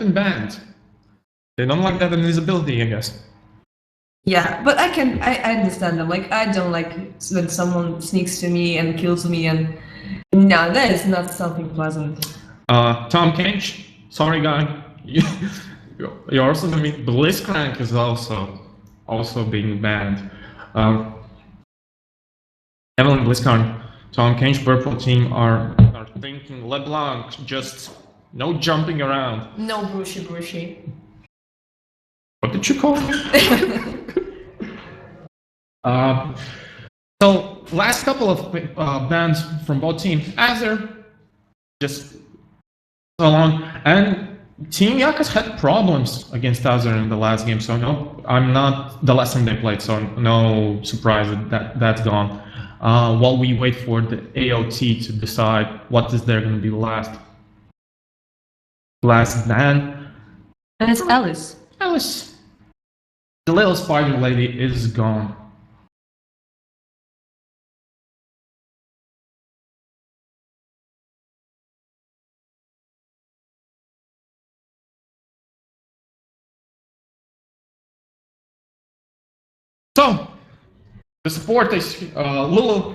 been banned. They don't like that invisibility, I guess. Yeah, but I understand them. Like, I don't like when someone sneaks to me and kills me, and no, that is not something pleasant. Tom Cage, sorry guy. You're also gonna be Blitzcrank is also being banned. Evelyn Blitzcrank, Tom Cage, purple team are thinking LeBlanc, just no jumping around. No brushy. What did you call me? So last couple of bans from both teams. Azure, just so long, and Team JAKAS had problems against Azure in the last game. So no, I'm not the last time they played. So no surprise that that's gone. While we wait for the AOT to decide what is there going to be last ban. And it's Alice. Alice, the little spider lady is gone. So, the support is Lulu.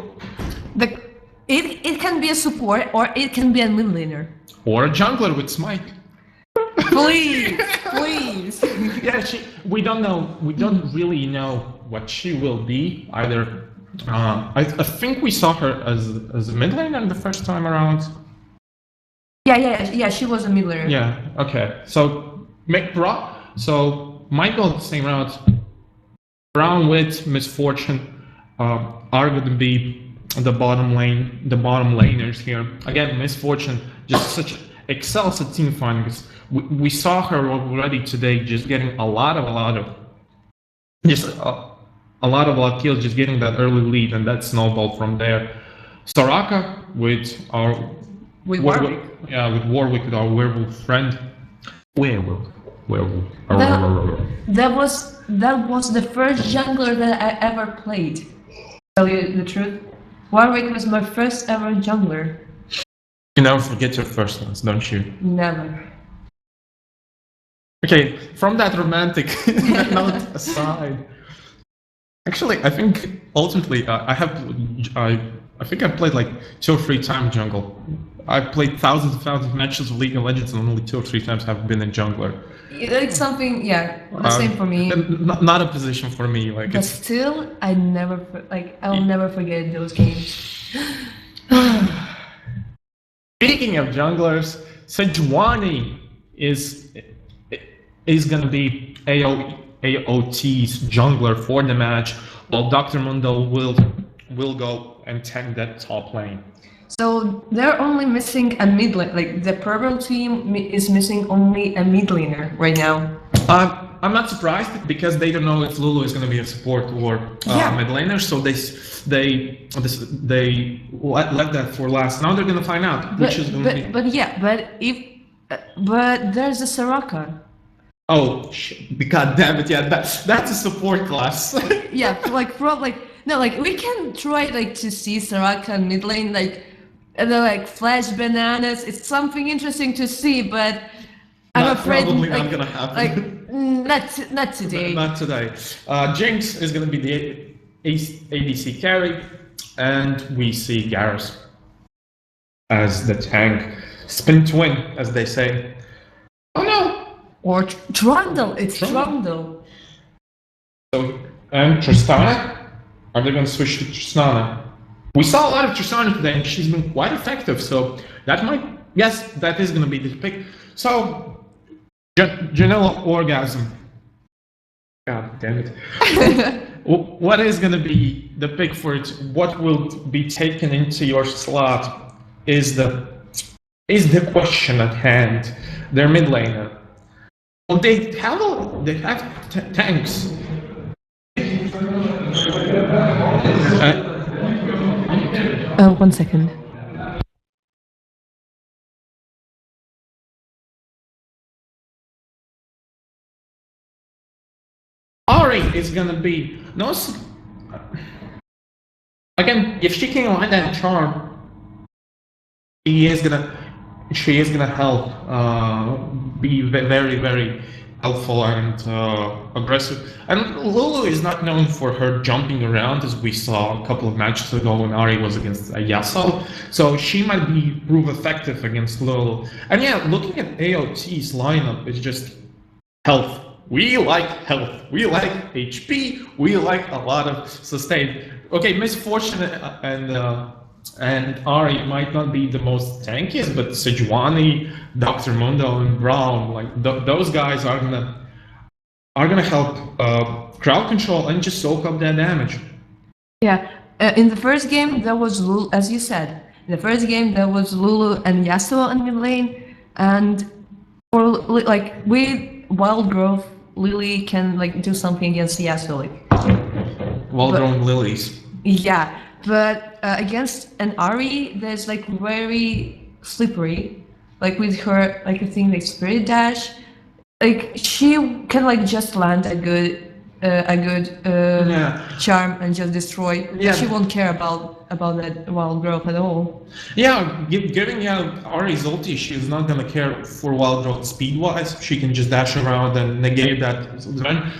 It can be a support, or it can be a mid laner. Or a jungler with Smite. Please. Yeah, we don't really know what she will be either. I think we saw her as a mid laner the first time around. Yeah, she was a mid laner. Yeah, okay. So, might go the same route. Brown with Misfortune are going to be the bottom laners here. Again, Misfortune just such excels at team fighting. We saw her already today, just getting a lot of kills, just getting that early lead, and that snowball from there. Soraka with Warwick. With Warwick, with our werewolf friend. Werewolf. That was the first jungler that I ever played. To tell you the truth, Warwick was my first ever jungler. You never forget your first ones, don't you? Never. Okay, from that romantic note aside, actually, I think ultimately I think I played like 2 or 3 times jungle. I've played thousands and thousands of matches of League of Legends, and only 2 or 3 times have been a jungler. It's something, yeah, the same for me. Not a position for me, like. But still, I'll never forget those games. Speaking of junglers, Sejuani is gonna be AOT's jungler for the match, while Dr. Mundo will go and tank that top lane. So they're only missing a mid lane. Like the purple team is missing only a mid laner right now. I'm not surprised because they don't know if Lulu is going to be a support or mid laner, so they let that for last. Now they're going to find out which is going to be. But there's a Soraka. Oh, god damn it! Yeah, that's a support class. Yeah, we can try to see Soraka mid lane flash bananas. It's something interesting to see, but I'm afraid probably not gonna happen. Not today. Not today. Jinx is gonna be the ADC carry, and we see Garrus as the tank. Spin twin, as they say. Oh no! Or Trundle. It's Trundle. So, and Tristana? Are they gonna switch to Tristana? We saw a lot of Tristana today, and she's been quite effective, so that is going to be the pick. So, Janela Orgasm. God damn it. What is going to be the pick for it? What will be taken into your slot is the question at hand. Their mid laner. Well, they have tanks. One second. Ari is gonna be again, if she can land that charm, he is gonna she is gonna help be very, very helpful and aggressive. And Lulu is not known for her jumping around, as we saw a couple of matches ago when Ari was against Yasuo. So she might prove effective against Lulu. And yeah, looking at AOT's lineup is just health. We like health. We like HP. We like a lot of sustain. Okay, Misfortune and Ari might not be the most tankiest, but Sejuani, Dr. Mundo, and Brown, like those guys are gonna help crowd control and just soak up that damage. Yeah, in the first game there was Lulu, as you said. In the first game there was Lulu and Yasuo in mid lane, and for like with Wild Growth, Lily can like do something against Yasuo. Like, well-grown lilies. Yeah, but against an Ari, there's like very slippery. Like with her, like I think like Spirit Dash, like she can like just land a good charm and just destroy. Yeah. She won't care about that Wild Growth at all. Yeah, giving out Ari's ulti, she's not gonna care for Wild Growth speed-wise. She can just dash around and negate that.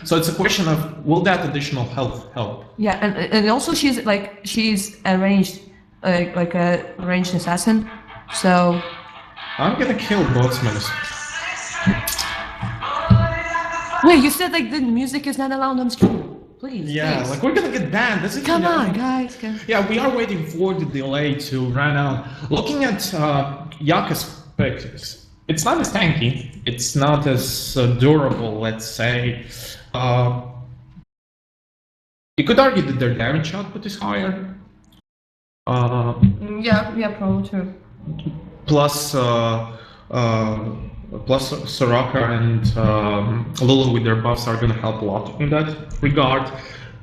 So it's a question of, will that additional health help? Yeah, and also she's a ranged, like a ranged assassin. So I'm gonna kill Botsman's. wait, you said like the music is not allowed on stream. Please. Yeah, please. like we're gonna get banned. This is Come on, guys. Yeah, we are waiting for the delay to run out. Looking at JAKAS picks, it's not as tanky. It's not as durable, let's say. You could argue that their damage output is higher. Yeah, probably true. Plus Soraka and Lulu with their buffs are going to help a lot in that regard.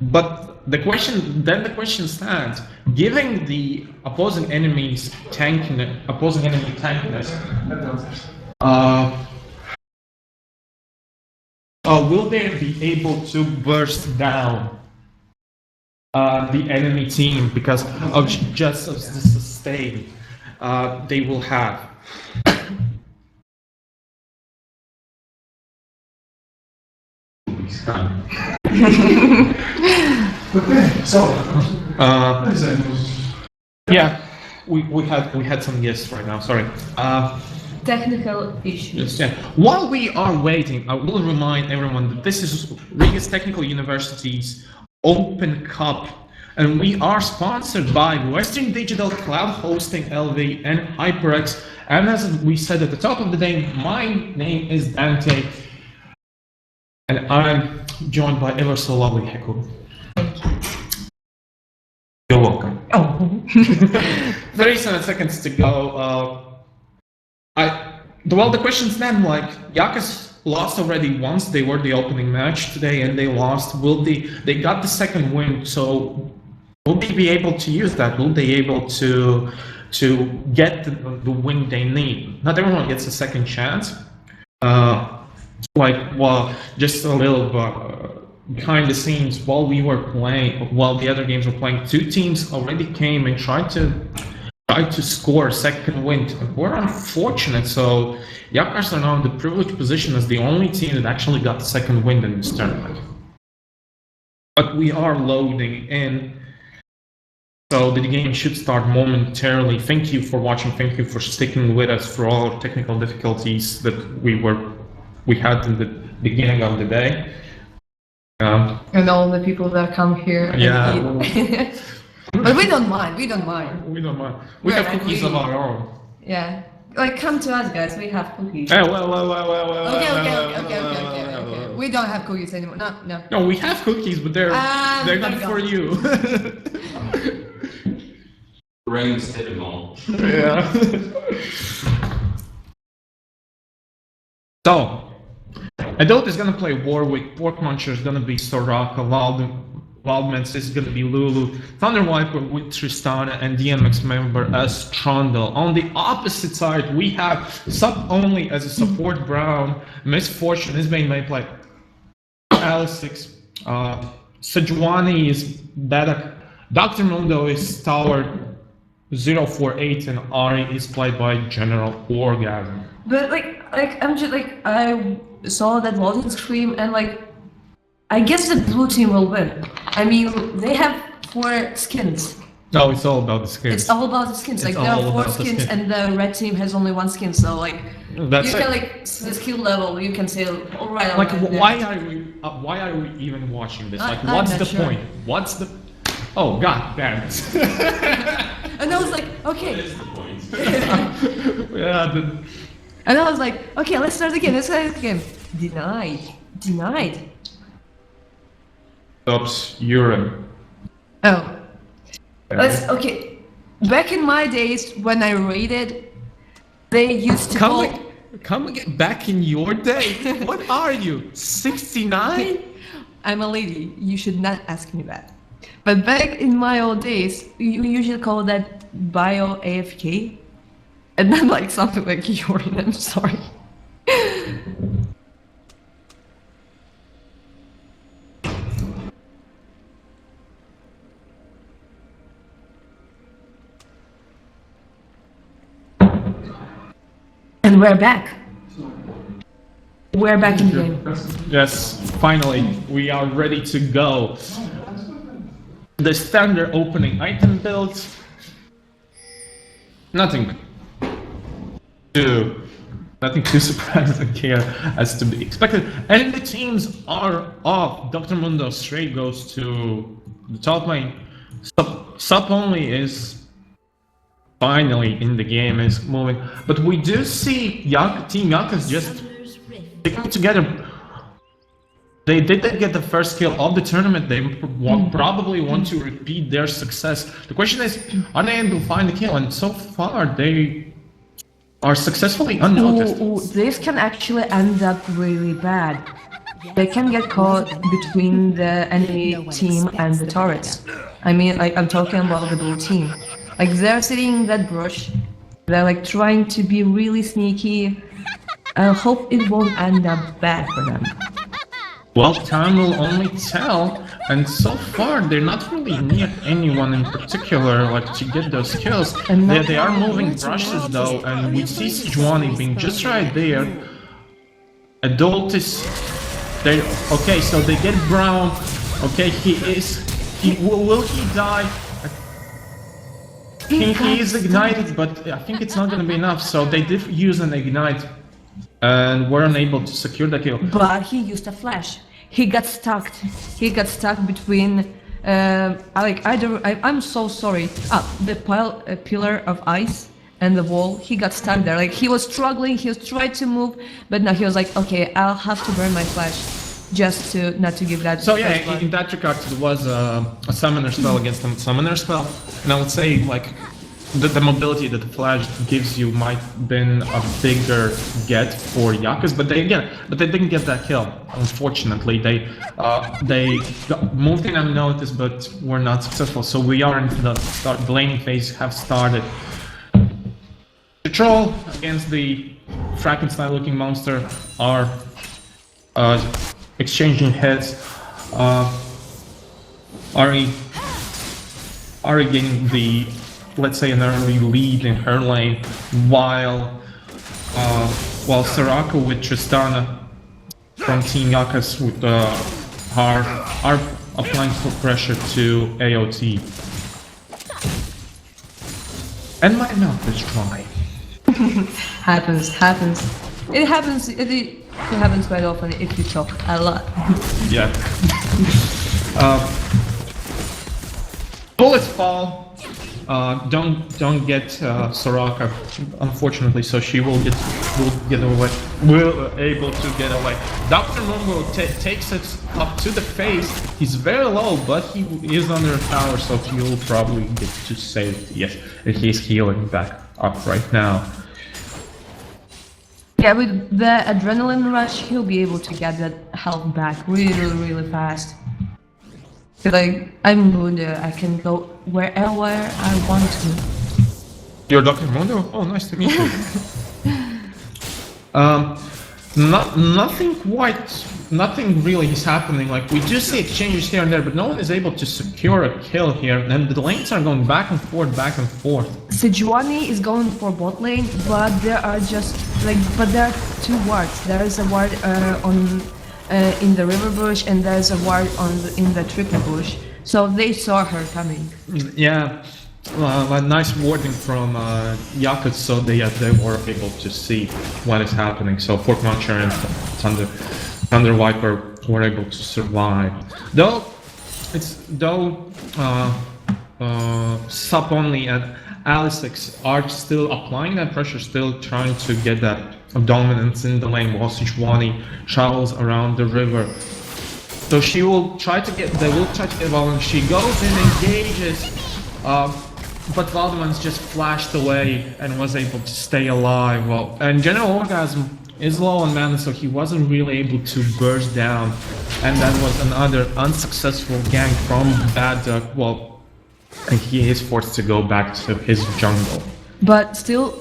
But the question stands: given the opposing enemy tankiness, will they be able to burst down the enemy team because of just the sustain they will have? Okay, so yeah, we had some guests right now. Sorry. Technical issues. Yeah. While we are waiting, I will remind everyone that this is Riga's Technical University's Open Cup, and we are sponsored by Western Digital, Cloud Hosting LV, and HyperX. And as we said at the top of the day, my name is Dante, and I'm joined by ever so lovely Heku. You're welcome. Oh. 37 seconds to go. Well, the question's then like, JAKAS lost already once. They were the opening match today, and they lost. They got the second win? So will they be able to use that? Will they be able to get the win they need? Not everyone gets a second chance. Well, just a little behind the scenes, while the other games were playing, two teams already came and tried to score a second win. We're unfortunate, so JAKAS are now in the privileged position as the only team that actually got the second win in this tournament. But we are loading in, so the game should start momentarily. Thank you for watching. Thank you for sticking with us for all our technical difficulties that we had in the beginning of the day. And all the people that come here. Yeah. But we don't mind. We don't mind. We don't mind. We have cookies of our own. Yeah. Like, come to us, guys. We have cookies. Well. Okay. We don't have cookies anymore. No. No, we have cookies, but they're not for you. Rain's hitting all. Yeah. So, Adult is gonna play Warwick, Pork Muncher is gonna be Soraka, Wildmans is gonna be Lulu, Thunder Viper with Tristana, and DMX member as Trundle. On the opposite side, we have sub only as a support Brown, Misfortune is being made play Alisix, Sejuani is Badak, Dr. Mundo is Tower, 048 and Ari is played by General Orgasm. But I'm just I saw that loading screen and I guess the blue team will win. I mean, they have 4 skins. No, it's all about the skins. It's all about the skins. It's There are all 4 about the skins, skin. and the red team has only 1 skin. So That's you it. can the skill level. You can say, all right. Like, yeah. why are we even watching this? Like, I'm what's not the sure. point? What's the? Oh God, damn it! And I was like, That okay. is the point. Yeah, And I was like, okay, let's start again. Let's start again. Denied. Oops, urine. Oh. Okay. Back in my days when I raided, they used to call. Come again, back in your day. What are you? 69? I'm a lady. You should not ask me that. But back in my old days, we usually call that bio AFK, and then something like urine. I'm sorry. And we're back. We're back in the game. Yes, finally, we are ready to go. The standard opening item build. Nothing too surprising here as to be expected. And the teams are off. Dr. Mundo straight goes to the top lane. Sub only is finally in the game, is moving. But we do see Team JAKAS just sticking together. They did get the first kill of the tournament. They probably want to repeat their success. The question is, are they able to find the kill? And so far, they are successfully unnoticed. Ooh, this can actually end up really bad. They can get caught between the enemy team and the turrets. I mean, I'm talking about the blue team. They're sitting in that brush. They're trying to be really sneaky. I hope it won't end up bad for them. Well, time will only tell, and so far they're not really near anyone in particular, to get those kills. They are moving brushes though, and we see Sejuani being just right there. Adultus, okay, so they get Brown. Okay, will he die? He is ignited, but I think it's not gonna be enough. So they did use an ignite. And were unable to secure the kill. But he used a flash. He got stuck. He got stuck between. I'm so sorry. The pillar of ice and the wall. He got stuck there. He was struggling. He was trying to move, but now he was like, okay, I'll have to burn my flash, just to not to give that. So yeah, in that regard, it was a summoner spell against a summoner spell, and I would say the mobility that the flash gives you might have been a bigger get for JAKAS, but they didn't get that kill. Unfortunately, they moved in unnoticed, but were not successful. So we are into the laning phase. Have started. The troll against the Frankenstein-looking monster are exchanging heads. Ari getting the, let's say, an early lead in her lane, while Soraka with Tristana from Team JAKAS with are applying full pressure to AOT. And my mouth is dry. happens. It happens quite often if you talk a lot. Yeah. Bullets fall. Don't get Soraka, unfortunately, so she will get away. Able to get away. Dr. Mungo takes it up to the face. He's very low, but he is under a tower, so he will probably get to safety. Yes, and he's healing back up right now. Yeah, with the adrenaline rush, he'll be able to get that health back really fast. I'm Mundo, I can go wherever I want to. You're Dr. Mundo? Oh, nice to meet you. nothing really is happening. Like, we do see exchanges here and there, but no one is able to secure a kill here, and the lanes are going back and forth, back and forth. Sejuani is going for bot lane, but there are just but there are two wards. There is a ward in the river bush, and there's a ward in the triple bush. So they saw her coming. Yeah, a nice warding from JAKAS, so they were able to see what is happening. So Fork Launcher and Thunder Viper were able to survive. Though Sup Only and Alisix are still applying that pressure, still trying to get that dominance in the lane while Sejuani travels around the river. So they will try to get Valdemar. She goes and engages, but Valdemar's just flashed away and was able to stay alive. Well, and General Orgasm is low on mana, so he wasn't really able to burst down, and that was another unsuccessful gank from Bad Duck. Well, and he is forced to go back to his jungle. But still,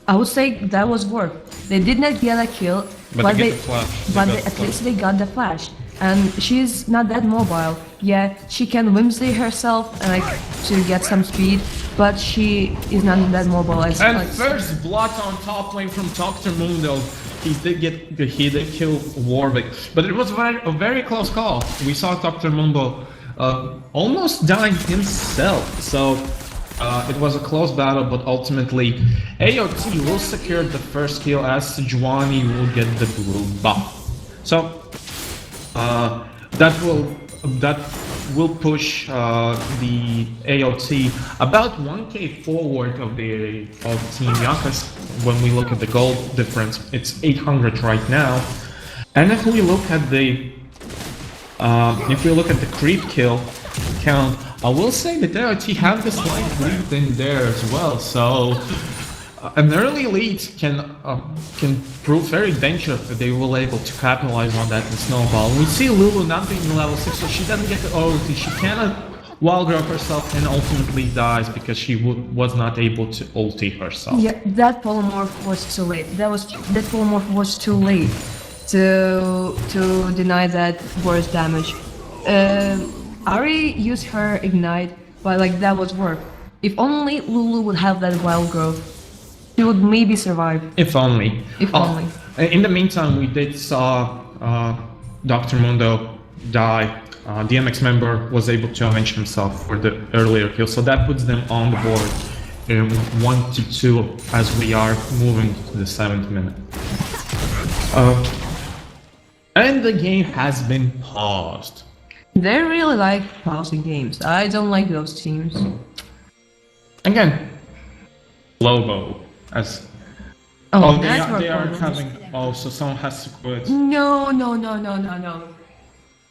I would say that was worth. They did not get a kill, but at least they got the flash. And she's not that mobile. Yeah, she can whimsy herself to get some speed, but she is not that mobile as. And first blood on top lane from Dr. Mundo. He did kill Warwick, but it was a very close call. We saw Dr. Mundo almost dying himself. So it was a close battle, but ultimately AOT will secure the first kill as Sejuani will get the blue buff. So that will push the AOT about 1k forward of Team JAKAS. When we look at the gold difference, it's 800 right now. And if we look at the creep kill count, I will say that AOT have the slight lead in there as well. So an early lead can prove very dangerous if they will able to capitalize on that and snowball. We see Lulu not being level 6, so she doesn't get the ulti. She cannot wild grab herself and ultimately dies because she was not able to ulti herself. Yeah, that polymorph was too late. That polymorph was too late to deny that burst damage. Ari used her ignite, but that was worth. If only Lulu would have that wild growth, she would maybe survive. If only. If only. In the meantime, we did saw Dr. Mundo die. DMX member was able to avenge himself for the earlier kill, so that puts them on the board in 1-2 as we are moving to the 7th minute. And the game has been paused. They really like pausing games. I don't like those teams. Again, Lobo as. They are having. Oh, so someone has to quit. No.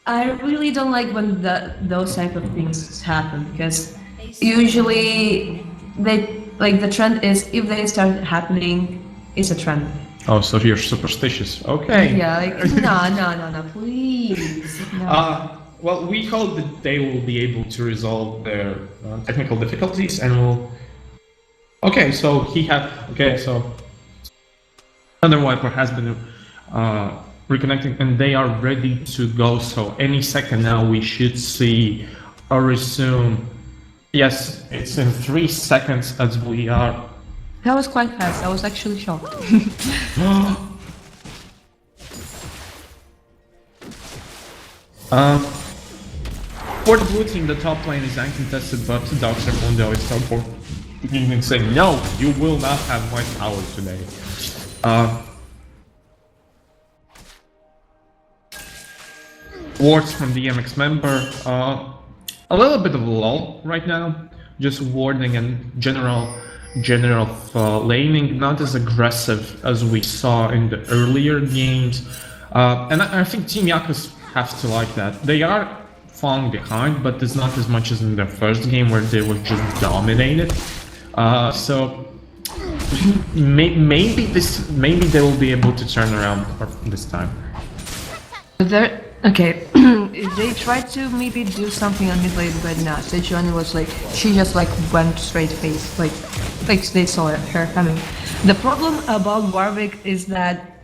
I really don't like when those type of things happen, because usually the trend is if they start happening, it's a trend. Oh, so you're superstitious. Okay. Yeah, no, please. No. Well, we hope that they will be able to resolve their technical difficulties and will. Okay, so Thunder Viper has been reconnecting and they are ready to go. So any second now we should see a resume. Yes, it's in 3 seconds as we are. That was quite fast. I was actually shocked. For the blue team, the top lane is uncontested, but Dr. Mundo is so for even saying, no, you will not have my power today. Wards from the MX member, a little bit of a lull right now, just warding and general laning, not as aggressive as we saw in the earlier games. And I think Team JAKAS have to like that. They are falling behind, but it's not as much as in their first game where they were just dominated. So maybe they will be able to turn around this time. Okay, if they tried to maybe do something on mid lane, but not. Sejuani was she just went straight face, they saw her coming. The problem about Warwick is that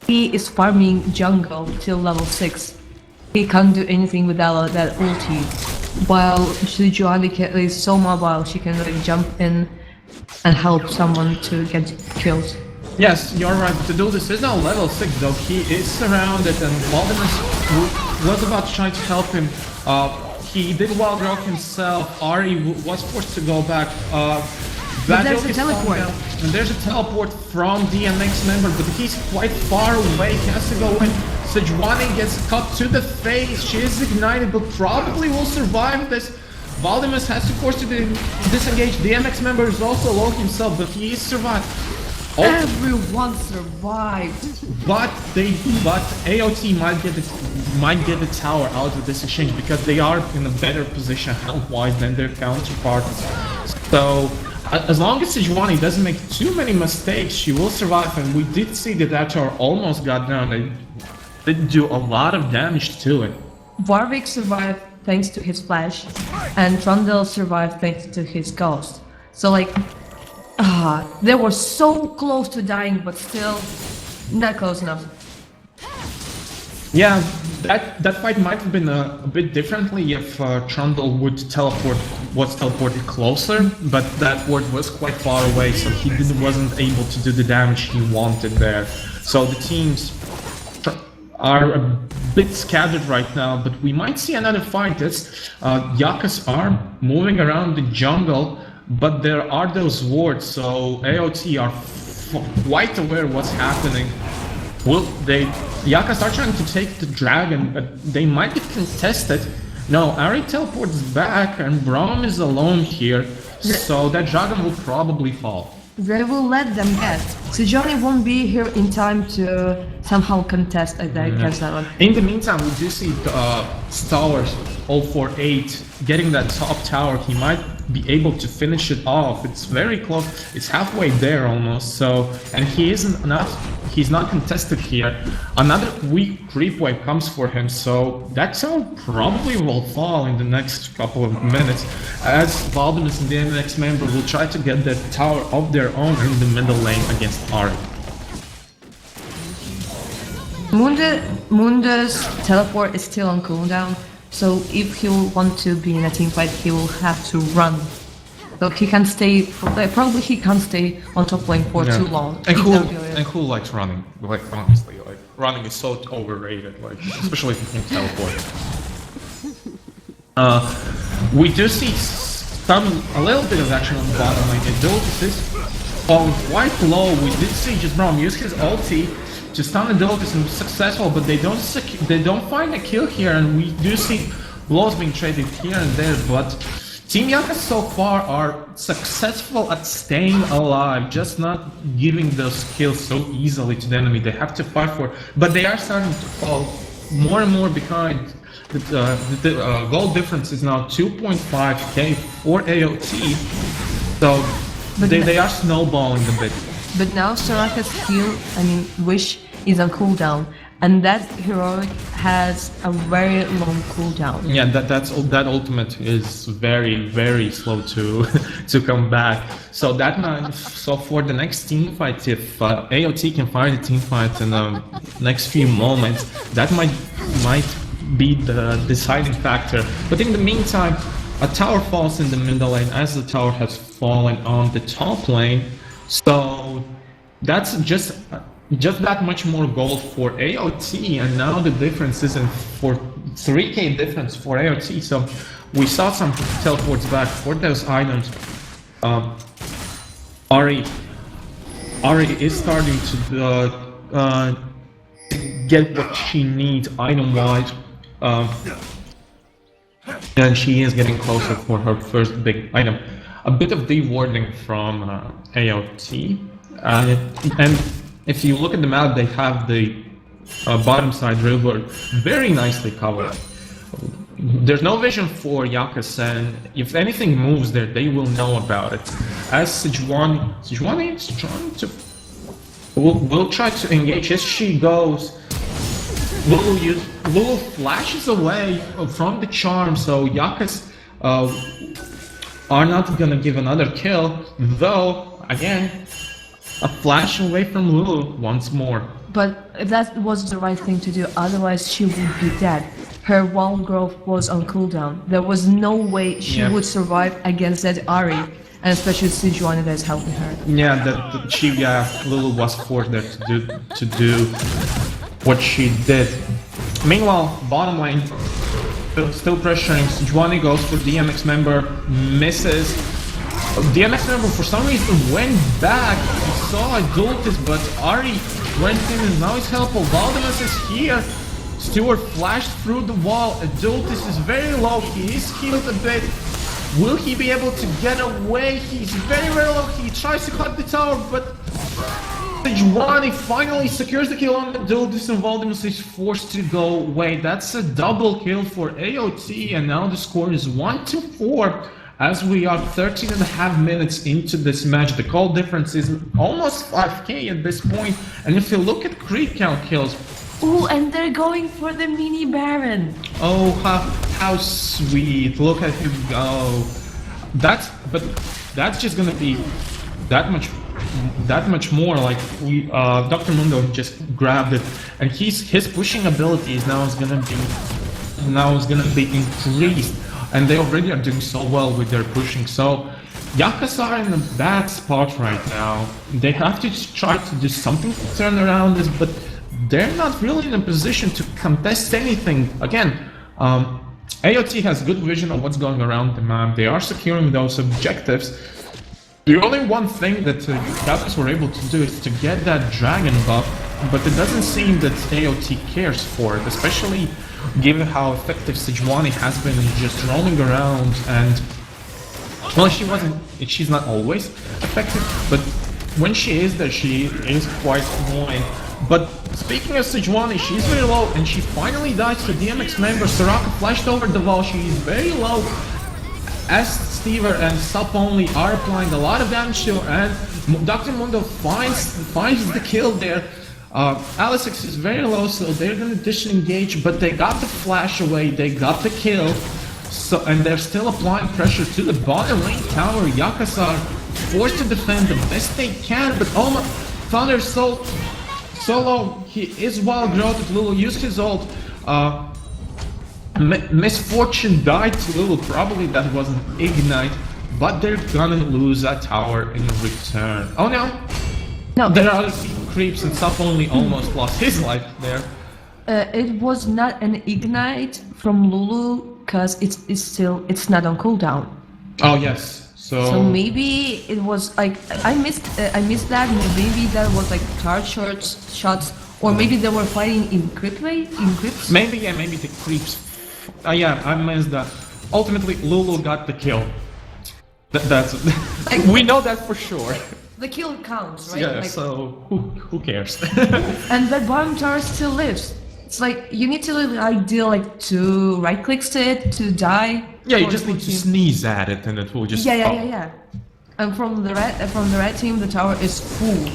he is farming jungle till level 6. He can't do anything without that ulti. While Sejuani is so mobile, she can like jump in and help someone to get killed. Yes, you're right. To do this is now level 6 though. He is surrounded and Valdemar was about to try to help him. He did wild rock himself. Ari was forced to go back. But there's a teleport. And there's a teleport from DMX member, but he's quite far away. He has to go in. Sejuani gets cut to the face. She is ignited, but probably will survive this. Valdemar has to force to disengage. DMX member is also low himself, but he is survived. Everyone survived. But AOT might get the tower out of this exchange because they are in a better position health-wise than their counterparts. So as long as Sejuani doesn't make too many mistakes, she will survive. And we did see that tower almost got down. They did do a lot of damage to it. Warwick survived thanks to his flash, and Trundle survived thanks to his ghost. So like, they were so close to dying, but still not close enough. Yeah, that fight might have been a bit differently if Trundle was teleported closer, but that ward was quite far away, so he wasn't able to do the damage he wanted there. So the teams are a bit scattered right now, but we might see another fight. JAKAS are moving around the jungle, but there are those wards, so AOT are quite aware what's happening. JAKAS are trying to take the dragon, but they might get contested. No, Ari teleports back and Braum is alone here, so that dragon will probably fall. They will let them get. Sejuani won't be here in time to somehow contest against that one. In the meantime, we do see Stowers 048 getting that top tower. He might be able to finish it off. It's very close. It's halfway there almost. So, and he's not contested here. Another weak creep wave comes for him. So that tower probably will fall in the next couple of minutes, as Valdemar and the next member will try to get that tower of their own in the middle lane against Ari. Munda's teleport is still on cooldown, so if he will want to be in a team fight, he will have to run. So he can stay, probably he can't stay on top lane for too long. And who likes running? Like, honestly, like, running is so overrated, like, especially if you can teleport. We do see a little bit of action on the bottom lane. Adultus is falling quite low. We did see just Braum use his ulti to stun Adultus and successful, but they don't find a kill here, and we do see blows being traded here and there, but Team JAKAS so far are successful at staying alive, just not giving those kills so easily to the enemy. They have to fight for, but they are starting to fall more and more behind. The goal difference is now 2.5k for AOT, so they are snowballing a bit. But now Soraka's Wish is on cooldown, and that heroic has a very long cooldown. Yeah, that ultimate is very, very slow to come back. So for the next team fight, if AOT can find a team fight in the next few moments, that might be the deciding factor. But in the meantime, a tower falls in the middle lane as the tower has fallen on the top lane. So that's just that much more gold for AOT, and now the difference isn't for 3k difference for AOT. So we saw some teleports back for those items. Ari is starting to get what she needs item-wise, and she is getting closer for her first big item. A bit of dewarding from AOT, and if you look at the map, they have the bottom side river very nicely covered. There's no vision for JAKAS, and if anything moves there, they will know about it. As Sejuani is trying to, will try to engage. As she goes, Lulu flashes away from the charm, so JAKAS are not gonna give another kill, though again a flash away from Lulu once more. but that was the right thing to do, otherwise she would be dead. Her wild growth was on cooldown. There was no way she Yeah. would survive against that Ari, and especially Sejuani that is helping her. Yeah, Lulu was forced there to do what she did. Meanwhile, bottom lane, still pressuring. Sejuani goes for DMX member, misses. DMX member for some reason went back. He saw Adultus, but Ari went in and now he's helpful. Valdemas is here. Stewart flashed through the wall. Adultus is very low. He is healed a bit. Will he be able to get away? He's very, very low. He tries to cut the tower, but Sejuani finally secures the kill on Adultus and Valdemas is forced to go away. That's a double kill for AOT, and now the score is 1-4. As we are 13 and a half minutes into this match. The call difference is almost 5k at this point. And if you look at creep count kills, Ooh, and they're going for the mini Baron. oh, how sweet. Look at him go. That's just gonna be that much more. Like Dr. Mundo just grabbed it, and his pushing ability is now gonna be increased. And they already are doing so well with their pushing. So JAKAS are in a bad spot right now. They have to try to do something to turn around this, but they're not really in a position to contest anything. Again, AOT has good vision of what's going around the map. They are securing those objectives. The only one thing that JAKAS were able to do is to get that dragon buff, but it doesn't seem that AOT cares for it, especially given how effective Sejuani has been just roaming around. And well, she's not always effective, but when she is there, she is quite annoying. But speaking of Sejuani, she's very low, and she finally dies to DMX member. Soraka flashed over the wall. She is very low, as Stever and Sup only are applying a lot of damage to her, and Dr. Mundo finds the kill there. Alisix is very low, so they're gonna disengage, but they got the flash away, they got the kill, so and they're still applying pressure to the bottom lane tower. JAKAS are forced to defend the best they can, but Thunder so low. He is wild growth. Lulu used his ult. Misfortune died to Lulu. Probably that wasn't Ignite, but they're gonna lose that tower in return. Oh no! No, There are creeps, and Sup only almost lost his life there. it was not an Ignite from Lulu because it's not on cooldown. Oh yes, So maybe it was like I missed that. Maybe that was like charge shots, or maybe they were fighting in crypts. maybe the creeps. Yeah, I missed that. Ultimately, Lulu got the kill. That's we know that for sure. The kill counts, right? Yeah. Like, So who cares? and that bottom tower still lives. It's like you need to like deal like 2 right clicks to it to die. Yeah, you or just need to 14. sneeze at it, and it will just. Yeah. And from the red team, the tower is full.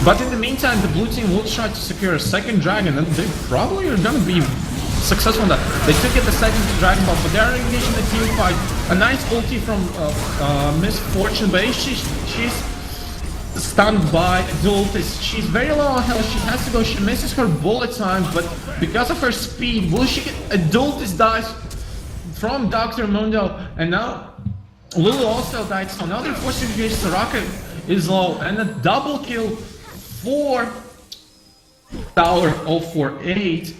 But in the meantime, the blue team will try to secure a second dragon, and they probably are gonna be successful in that. They could get the second dragon ball, but they are engaged in the team fight. A nice ulti from Misfortune, but she's stunned by Adultus. She's very low on health. She has to go. She misses her bullet time, but because of her speed, will she get Adultus dies from Dr. Mundo, and now Lulu also died, so now they're forced to engage. Soraka is low, and a double kill for Tower 048.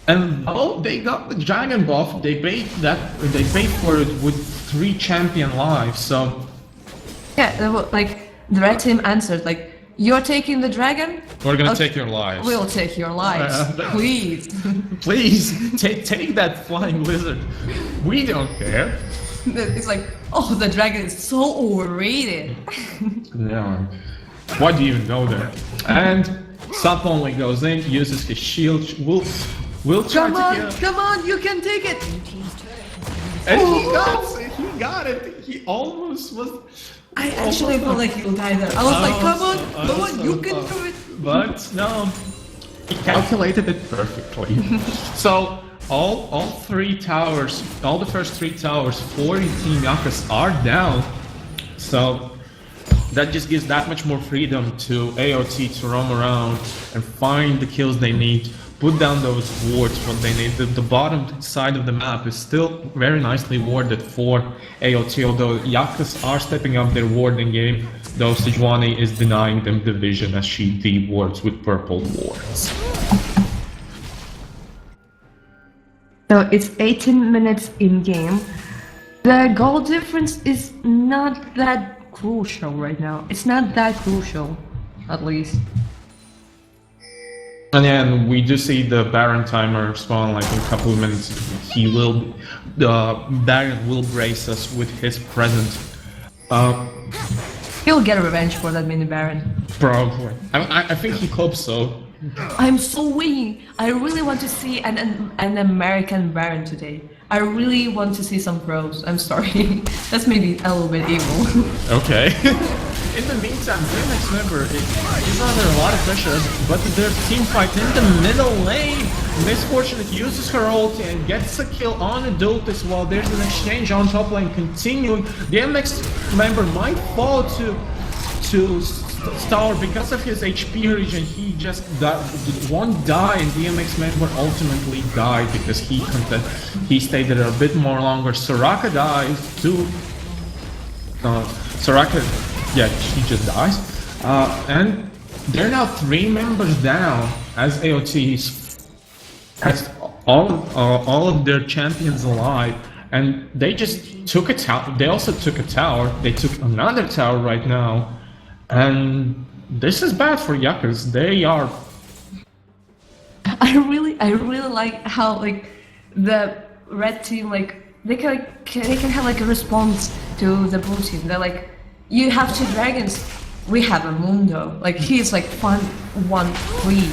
And oh, they got the dragon buff. They paid for it with 3 champion lives. So Yeah, like the red team answered like, "You're taking the dragon. we're gonna Okay, take your lives. We'll take your lives, please." Please take that flying lizard. We don't care. It's like, oh, the dragon is so overrated. Yeah. Why do you even go there? And Sup only goes in, uses his shield. We'll try Come on, you can take it. And he got it. He almost was. I actually felt like he'll die there. I was like, come on, you can do it. But no, he calculated it perfectly. So all 3 towers, all the first 3 towers for Team JAKAS are down. So that just gives that much more freedom to AOT to roam around and find the kills they need, put down those wards what they need. The bottom side of the map is still very nicely warded for AOT, although JAKAS are stepping up their warding game, though Sejuani is denying them the vision as she de-wards with purple wards. So it's 18 minutes in game. The goal difference is not that crucial right now. It's not that crucial, at least. And yeah, and we do see the Baron timer spawn like in a couple of minutes. Baron will grace us with his presence. He'll get revenge for that mini Baron. Probably. I think he hopes so. I'm so waiting. I really want to see an American Baron today. I really want to see some pros. I'm sorry. That's maybe a little bit evil. Okay. In the meantime, DMX member is under a lot of pressure, but their team fight in the middle lane. Misfortunate uses her ulti and gets a kill on Adultus while there's an exchange on top lane continuing. DMX member might fall to Star because of his HP region. He just won't die, and DMX member ultimately died because he stayed there a bit more longer. Soraka dies too. Soraka, yeah, she just dies. And they're now 3 members down as AOT has all of their champions alive, and they just took a tower. They also took a tower. They took another tower right now. And this is bad for JAKAS. They are. I really like how like the red team they can have like a response to the blue team. They're like, you have 2 dragons. We have a Mundo. Like he's like 1-1-3.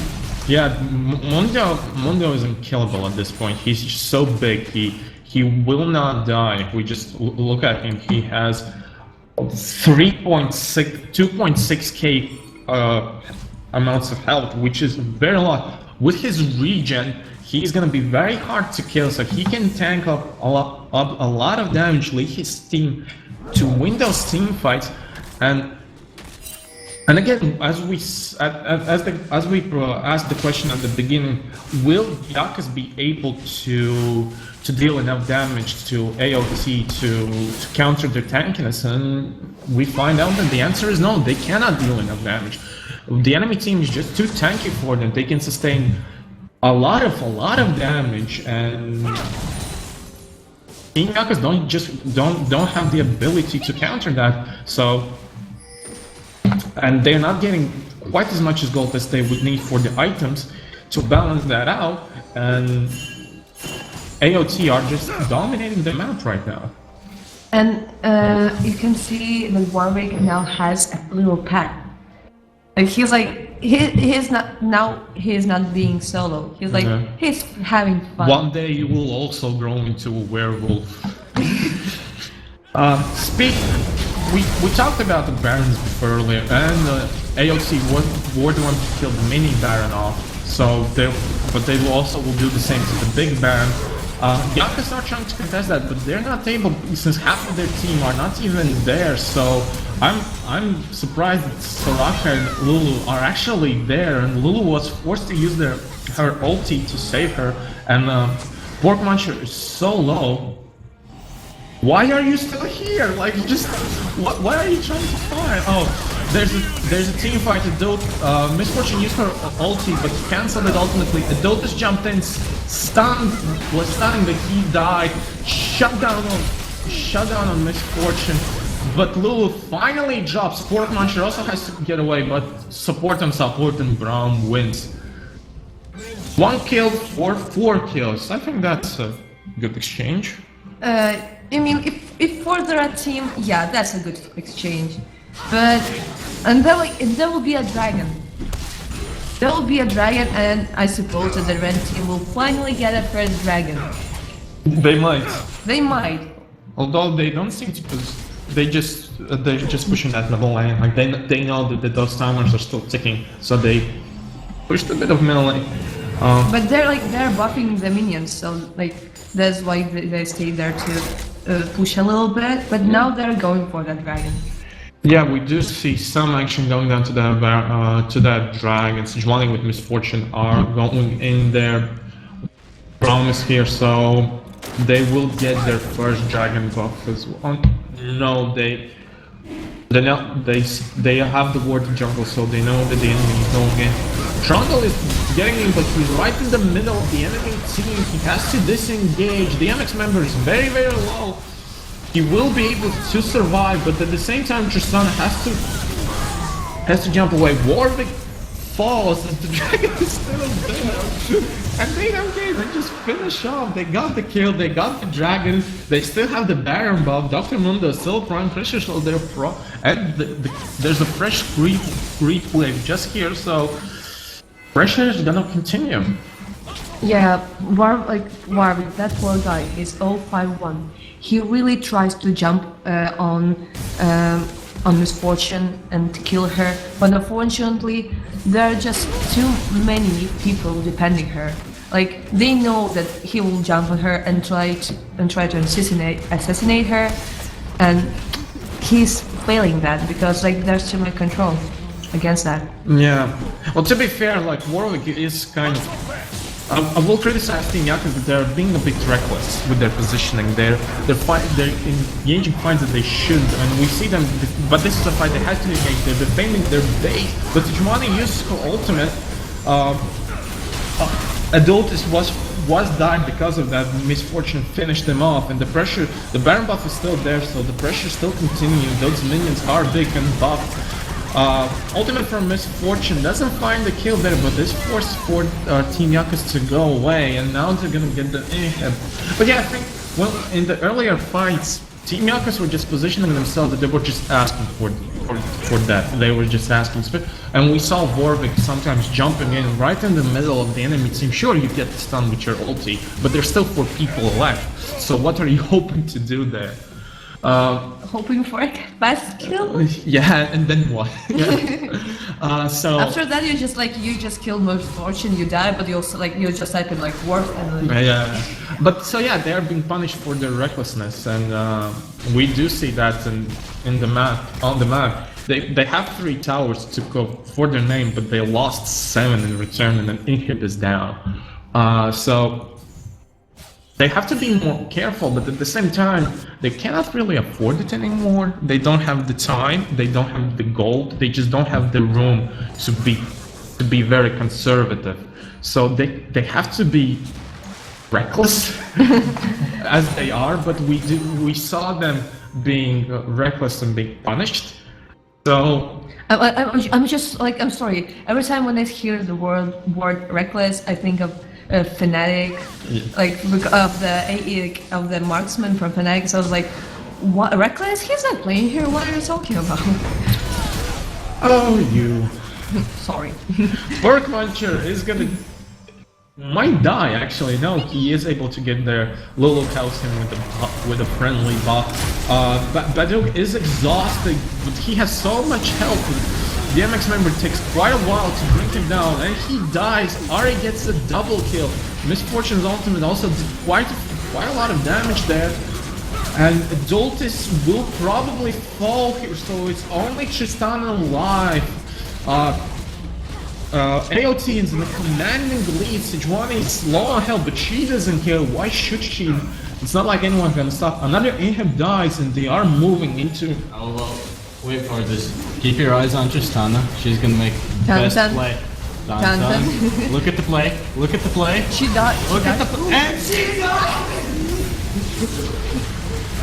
Yeah, Mundo is unkillable at this point. He's just so big. He will not die. We just look at him. He has 2.6k amounts of health, which is very lot. With his regen, he's gonna be very hard to kill, so he can tank up a lot of damage, lead his team to win those team fights. And again, as we asked the question at the beginning, will JAKAS be able to deal enough damage to AOT to counter their tankiness? And we find out that the answer is no, they cannot deal enough damage. The enemy team is just too tanky for them. They can sustain a lot of damage, and Team JAKAS don't have the ability to counter that. So, and they're not getting quite as much as gold as they would need for the items to balance that out, and AOT are just dominating the map right now. And you can see that Warwick now has a little pet. Like he's like he's not being solo. He's like he's having fun. One day you will also grow into a werewolf. We talked about the Barons before earlier, and AOC were the one who killed the mini Baron off. So they will also do the same to the big Baron. JAKAS are trying to contest that, but they're not able, since half of their team are not even there. So I'm surprised that Soraka and Lulu are actually there, and Lulu was forced to use her ulti to save her, and Pork Muncher is so low. Why are you still here? Like, just what are you trying to find? Oh, there's a team fight. Misfortune used her ulti, but cancelled it ultimately. Adultus jumped in, was stunning, but he died. Shut down on Misfortune. But Lulu finally drops. Pork Muncher also has to get away, but support and Braum wins. 1 kill for 4 kills. I think that's a good exchange. I mean, if for the red team, yeah, that's a good exchange. But and there will be a dragon. There will be a dragon, and I suppose that the red team will finally get a first dragon. They might. They might. Although they don't seem to, because they're just pushing that middle lane. Like they know that those timers are still ticking, so they pushed a bit of middle lane. But they're buffing the minions, so like that's why they stay there to push a little bit. But now they're going for that dragon. Yeah, we do see some action going down to that dragon. Sejuani with Misfortune are going in there. Promise here, so they will get their first dragon buff as well. No, they have the ward jungle, so they know that the enemy is going in. Trundle is getting in, but he's right in the middle of the enemy team. He has to disengage. The MX member is very, very low. He will be able to survive, but at the same time, Tristana has to jump away. Warwick falls as the dragon is still there. And they don't care, they just finish off. They got the kill, they got the dragon, they still have the Baron buff. Dr. Mundo is still prime, Pressure still there pro, and there's a fresh creep wave just here, so pressure is gonna continue. Yeah, Warwick, that poor guy is 051. He really tries to jump on Misfortune and kill her, but unfortunately, there are just too many people defending her. Like, they know that he will jump on her and try to assassinate her, and he's failing that because like there's too much control against that. Yeah. Well, to be fair, like Warwick is kind of. I will criticize Team JAKAS that they're being a bit reckless with their positioning. They're engaging fights that they shouldn't, and we see them. But this is a fight they had to engage. They're defending their base. But Sejuani used her ultimate. Adultus was died because of that. Misfortune finished them off, and the pressure. The Baron buff is still there, so the pressure still continues. Those minions are big and buffed. Ultimate from Misfortune doesn't find the kill there, but this forced for Team JAKAS to go away, and now they're gonna get the inhib. But yeah, I think, well, in the earlier fights, Team JAKAS were just positioning themselves that they were just asking for that. They were just asking, and we saw Warwick sometimes jumping in right in the middle of the enemy team. Sure, you get stunned with your ulti, but there's still 4 people left. So what are you hoping to do there? Hoping for a fast kill. Yeah, and then what? So after that, you just kill Misfortune, you die, but you also you just type in like Warp and like. Yeah, but so yeah, they are being punished for their recklessness, and we do see that in the map on the map. They have 3 towers to go for their name, but they lost 7 in return, and an inhib is down. So. They have to be more careful, but at the same time, they cannot really afford it anymore. They don't have the time, they don't have the gold, they just don't have the room to be very conservative. So they have to be reckless as they are, but we saw them being reckless and being punished. So I'm just like, I'm sorry. Every time when I hear the word reckless, I think of Fnatic, like of the marksman from Fnatic. So I was like, what, reckless? He's not playing here. What are you talking about? Oh, you. Sorry. Bork Muncher is gonna might die actually. No, he is able to get there. Lulu cows him with a friendly buff. Baduk is exhausted, but he has so much health. The MX member takes quite a while to bring him down, and he dies. Ari gets a double kill. Misfortune's ultimate also did quite a lot of damage there. And Adultus will probably fall here, so it's only Tristana alive. AOT is in the commanding lead. Sejuani is low on health, but she doesn't kill. Why should she? It's not like anyone's gonna stop. Another inhib dies, and they are moving into. I'll wait for this. Keep your eyes on Tristana. She's gonna make best play. Dun, dun. Look at the play. Look at the play. She died. Look at the play. And she died!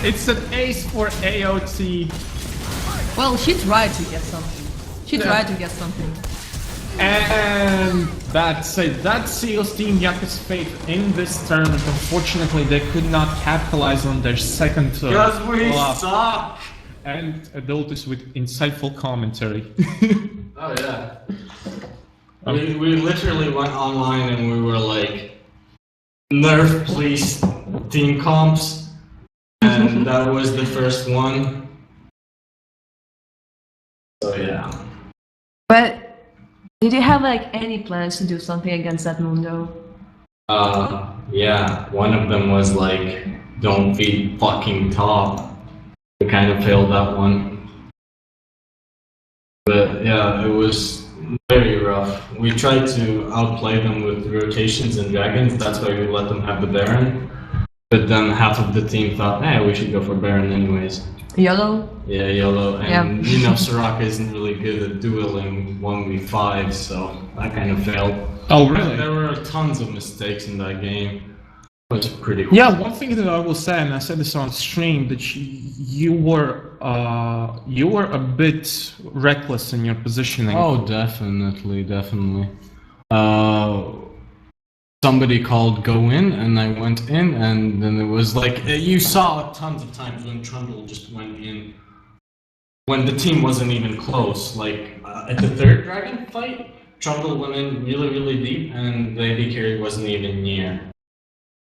It's an ace for AOT. Well, she tried to get something. She tried to get something. And that's it. That seals Team JAKAS' fate in this tournament. Unfortunately, they could not capitalize on their second Because we flop. suck! And Adultus with insightful commentary. Oh yeah. We literally went online and we were like, nerf please team comps. And that was the first one. So yeah. But did you have like any plans to do something against that Mundo? Yeah. One of them was like, don't feed fucking top. We kind of failed that one. yeah, it was very rough. We tried to outplay them with rotations and dragons. That's why we let them have the Baron. But then half of the team thought, hey, we should go for Baron anyways. Yellow. Yeah, yellow. And Yeah. you know, Soraka isn't really good at dueling 1v5, so that kind of failed. Oh, really? There were tons of mistakes in that game. It was pretty cool. Yeah, one thing that I will say, and I said this on stream, that you were a bit reckless in your positioning. Oh, definitely. Somebody called go in, and I went in, and then it was like, you saw tons of times when Trundle just went in, when the team wasn't even close. Like, at the third dragon fight, Trundle went in really, really deep, and the AD carry wasn't even near.